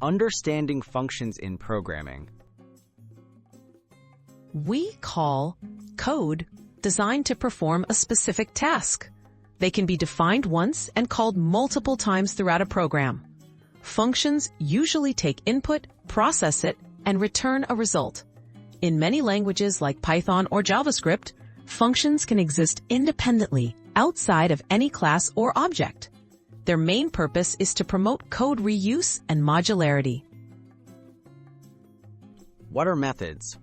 Understanding functions in programming. We call code designed to perform a specific task. They can be defined once and called multiple times throughout a program. Functions usually take input, process it, and return a result. In many languages like Python or JavaScript, functions can exist independently outside of any class or object. Their main purpose is to promote code reuse and modularity. What are methods?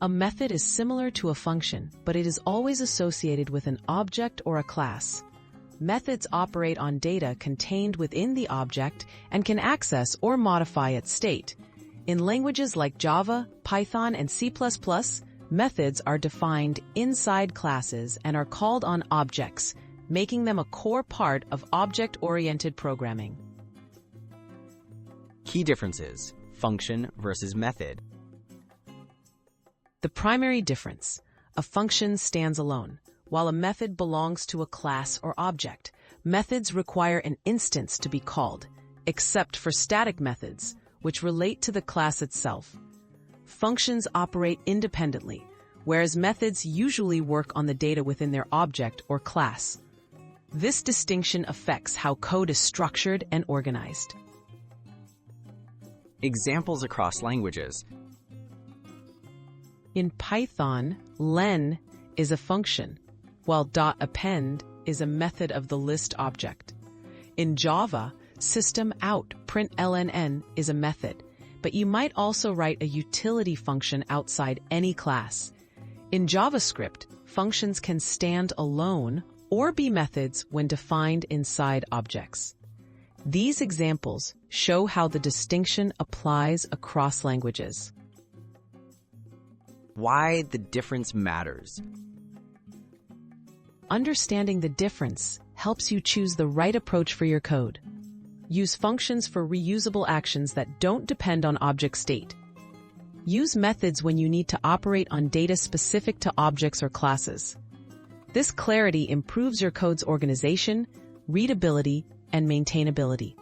A method is similar to a function, but it is always associated with an object or a class. Methods operate on data contained within the object and can access or modify its state. In languages like Java, Python, and C++, methods are defined inside classes and are called on objects, making them a core part of object-oriented programming. Key differences: function versus method. The primary difference: a function stands alone, while a method belongs to a class or object. Methods require an instance to be called, except for static methods, which relate to the class itself. Functions operate independently, whereas methods usually work on the data within their object or class. This distinction affects how code is structured and organized. Examples across languages. In Python, len is a function, while .append is a method of the list object. In Java, systemout println is a method, but you might also write a utility function outside any class. In JavaScript, functions can stand alone or be methods when defined inside objects. These examples show how the distinction applies across languages. Why the difference matters. Understanding the difference helps you choose the right approach for your code. Use functions for reusable actions that don't depend on object state. Use methods when you need to operate on data specific to objects or classes. This clarity improves your code's organization, readability, and maintainability.